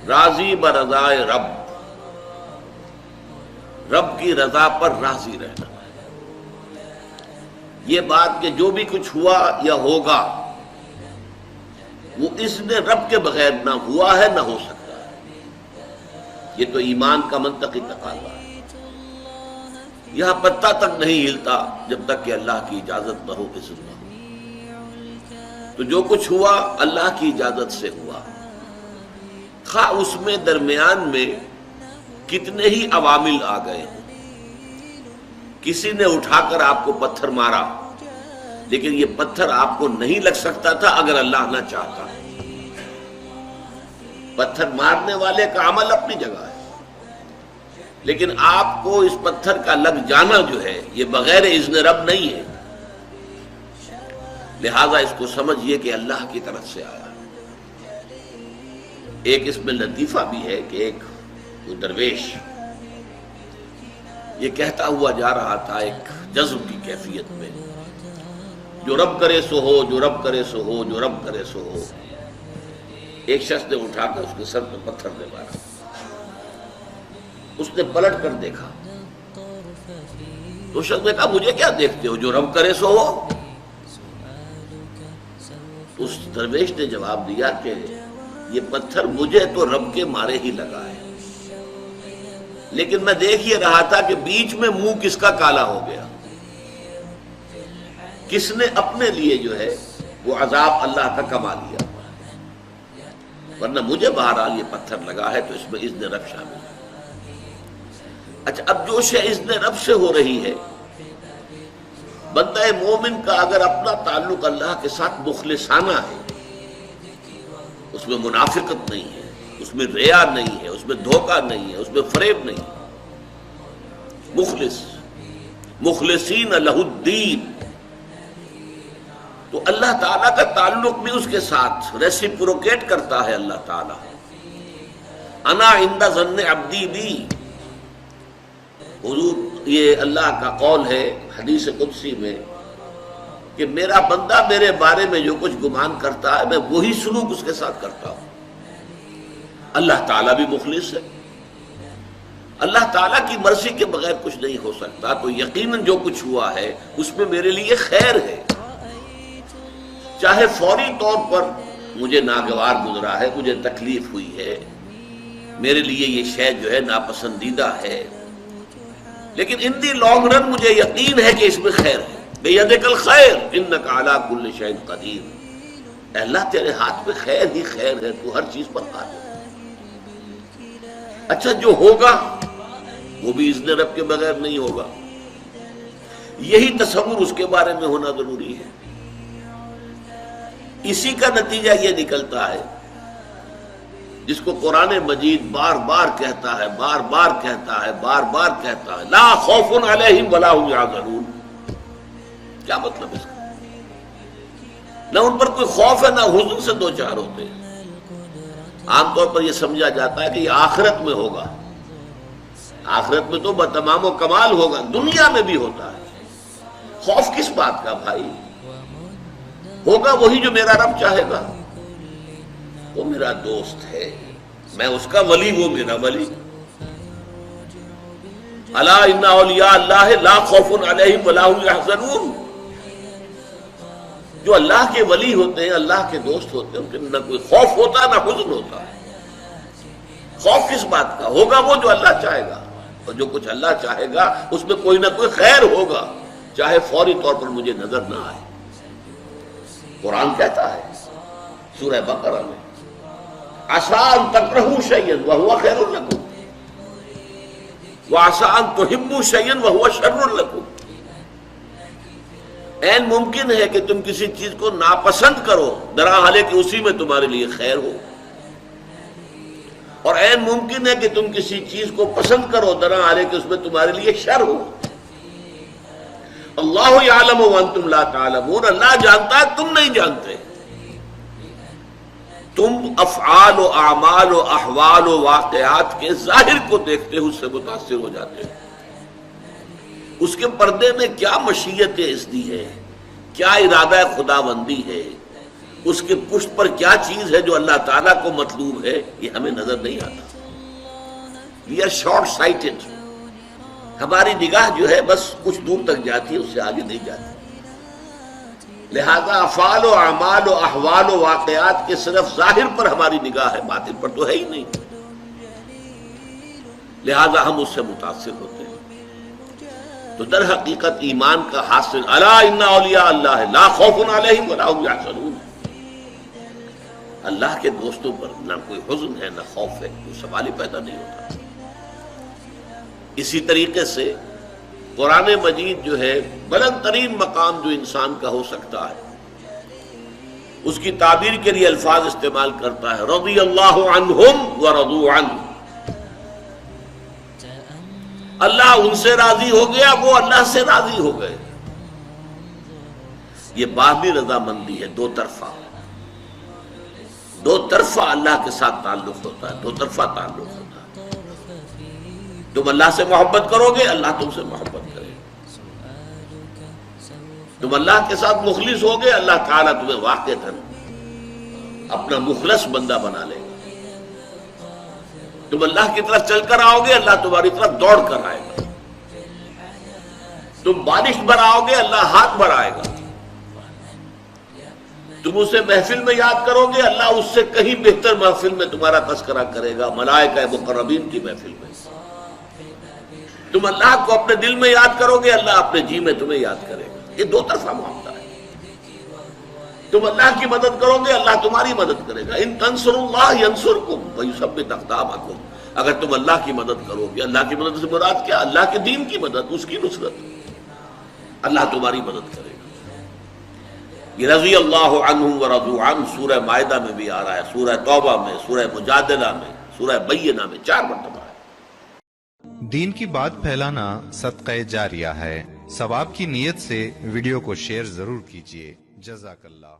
راضی برضائے رب، رب کی رضا پر راضی رہنا. یہ بات کہ جو بھی کچھ ہوا یا ہوگا وہ اذن رب کے بغیر نہ ہوا ہے نہ ہو سکتا ہے. یہ تو ایمان کا منطقی تقاضا ہے. یہاں پتہ تک نہیں ہلتا جب تک کہ اللہ کی اجازت نہ ہو، اذن نہ ہو. تو جو کچھ ہوا اللہ کی اجازت سے ہوا، خواہ اس میں درمیان میں کتنے ہی عوامل آ گئے ہوں. کسی نے اٹھا کر آپ کو پتھر مارا، لیکن یہ پتھر آپ کو نہیں لگ سکتا تھا اگر اللہ نہ چاہتا. پتھر مارنے والے کا عمل اپنی جگہ ہے، لیکن آپ کو اس پتھر کا لگ جانا جو ہے یہ بغیر اذن رب نہیں ہے. لہذا اس کو سمجھیے کہ اللہ کی طرف سے آیا. ایک اس میں لطیفہ بھی ہے کہ ایک درویش یہ کہتا ہوا جا رہا تھا ایک جذب کی کیفیت میں، جو رب کرے سو ہو، جو رب کرے سو ہو، جو رب کرے سو ہو. ایک شخص نے اٹھا کر اس کے سر پہ پتھر دے مارا. اس نے پلٹ کر دیکھا تو شخص نے کہا مجھے کیا دیکھتے ہو، جو رب کرے سو ہو. اس درویش نے جواب دیا کہ یہ پتھر مجھے تو رب کے مارے ہی لگا ہے، لیکن میں دیکھ یہ رہا تھا کہ بیچ میں منہ کس کا کالا ہو گیا، کس نے اپنے لیے جو ہے وہ عذاب اللہ کا کما لیا. ورنہ مجھے بہرحال یہ پتھر لگا ہے تو اس میں اذن رب شامل ہے. اچھا، اب جو شے اذن رب سے ہو رہی ہے، بندہ مومن کا اگر اپنا تعلق اللہ کے ساتھ مخلصانہ ہے، اس میں منافقت نہیں ہے، اس میں ریا نہیں ہے، اس میں دھوکہ نہیں ہے، اس میں فریب نہیں ہے. مخلص، مخلصین لہ الدین، تو اللہ تعالیٰ کا تعلق بھی اس کے ساتھ ریسیپروکیٹ کرتا ہے. اللہ تعالیٰ انا عند ظن عبدی بی، حضور یہ اللہ کا قول ہے حدیث قدسی میں کہ میرا بندہ میرے بارے میں جو کچھ گمان کرتا ہے میں وہی سلوک اس کے ساتھ کرتا ہوں. اللہ تعالیٰ بھی مخلص ہے. اللہ تعالیٰ کی مرضی کے بغیر کچھ نہیں ہو سکتا، تو یقیناً جو کچھ ہوا ہے اس میں میرے لیے خیر ہے. چاہے فوری طور پر مجھے ناگوار گزرا ہے، مجھے تکلیف ہوئی ہے، میرے لیے یہ شے جو ہے ناپسندیدہ ہے، لیکن ان دی لانگ رن مجھے یقین ہے کہ اس میں خیر ہے. بیدک الخیر انک علی کل شیء قدیر. اے اللہ تیرے ہاتھ میں خیر ہی خیر ہے، تو ہر چیز پر قادر ہے. اچھا، جو ہوگا وہ بھی اذن رب کے بغیر نہیں ہوگا. یہی تصور اس کے بارے میں ہونا ضروری ہے. اسی کا نتیجہ یہ نکلتا ہے جس کو قرآن مجید بار بار کہتا ہے، بار بار کہتا ہے، بار بار کہتا ہے، لا خوف علیہم ولا هم یحزنون. کیا مطلب اس کا؟ نہ ان پر کوئی خوف ہے نہ حزن سے دو چار ہوتے ہیں. عام طور پر یہ سمجھا جاتا ہے کہ یہ آخرت میں ہوگا. آخرت میں تو بتمام و کمال ہوگا، دنیا میں بھی ہوتا ہے. خوف کس بات کا بھائی؟ ہوگا وہی جو میرا رب چاہے گا. وہ میرا دوست ہے، میں اس کا ولی، وہ میرا ولی. الا ان اولیاء اللہ لا خوف علیہم ولا هم یحزنون. جو اللہ کے ولی ہوتے ہیں، اللہ کے دوست ہوتے ہیں، ان کے نہ کوئی خوف ہوتا نہ حزن ہوتا. خوف کس بات کا؟ ہوگا وہ جو اللہ چاہے گا، اور جو کچھ اللہ چاہے گا اس میں کوئی نہ کوئی خیر ہوگا، چاہے فوری طور پر مجھے نظر نہ آئے. قرآن کہتا ہے سورہ بقرہ میں عسیٰ ان تکرہوا شیئا وہو خیر لکم وعسیٰ ان تحبوا شیئا وہو شر لکم. عین ممکن ہے کہ تم کسی چیز کو ناپسند کرو درحالے کہ اسی میں تمہارے لیے خیر ہو، اور عین ممکن ہے کہ تم کسی چیز کو پسند کرو درحالے کہ اس میں تمہارے لیے شر ہو. اللہ یعلم وانتم لا تعلمون. اللہ جانتا ہے، تم نہیں جانتے. تم افعال و اعمال و احوال و واقعات کے ظاہر کو دیکھتے ہو، اس سے متاثر ہو جاتے ہو. اس کے پردے میں کیا مشیت اذنی ہے، کیا ارادہ خداوندی ہے، اس کے پشت پر کیا چیز ہے جو اللہ تعالیٰ کو مطلوب ہے، یہ ہمیں نظر نہیں آتا. We are short sighted. ہماری نگاہ جو ہے بس کچھ دور تک جاتی ہے، اس سے آگے نہیں جاتی. لہذا افعال و اعمال و احوال و واقعات کے صرف ظاہر پر ہماری نگاہ ہے، باطن پر تو ہے ہی نہیں. لہذا ہم اس سے متاثر ہوتے ہیں. تو در حقیقت ایمان کا حاصل الا ان اولیاء اللہ لا خوف علیہم ولا هم یحزنون. اللہ کے دوستوں پر نہ کوئی حزن ہے نہ خوف ہے، کوئی سوال ہی پیدا نہیں ہوتا. اسی طریقے سے قرآن مجید جو ہے بلند ترین مقام جو انسان کا ہو سکتا ہے، اس کی تعبیر کے لیے الفاظ استعمال کرتا ہے رضی اللہ عنہم ورضوا عنہ. اللہ ان سے راضی ہو گیا، وہ اللہ سے راضی ہو گئے. یہ باہمی رضامندی ہے، دو طرفہ. دو طرفہ اللہ کے ساتھ تعلق ہوتا ہے، دو طرفہ تعلق ہوتا ہے. تم اللہ سے محبت کرو گے، اللہ تم سے محبت کرے گا. تم اللہ کے ساتھ مخلص ہوگے، اللہ تعالیٰ تمہیں واقعتاً اپنا مخلص بندہ بنا لے گا. تم اللہ کی طرف چل کر آؤ گے، اللہ تمہاری طرف دوڑ کر آئے گا. تم بارش برآؤ گے، اللہ ہاتھ بڑھائے گا. تم اسے محفل میں یاد کرو گے، اللہ اس سے کہیں بہتر محفل میں تمہارا تذکرہ کرے گا، ملائکہ مقربین کی محفل میں. تم اللہ کو اپنے دل میں یاد کرو گے، اللہ اپنے جی میں تمہیں یاد کرے گا. یہ دو طرفہ معاملہ ہے. تم اللہ کی مدد کرو گے، اللہ تمہاری مدد کرے گا. ان تنصروا اللہ ینصرکم ویثبت اقدامکم. اگر تم اللہ کی مدد کرو گے، اللہ کی مدد سے مراد کیا؟ اللہ کے دین کی مدد، اس کی نصرت. اللہ تمہاری مدد کرے گا. یہ رضی اللہ عنہم ورضوا عنہ سورہ مائدہ میں بھی آ رہا ہے، سورہ توبہ میں، سورہ مجادلہ میں، سورہ بینہ میں 4 مرتبہ ہے. دین کی بات پھیلانا صدقہ جاریہ ہے. ثواب کی نیت سے ویڈیو کو شیئر ضرور کیجیے. جزاک اللہ.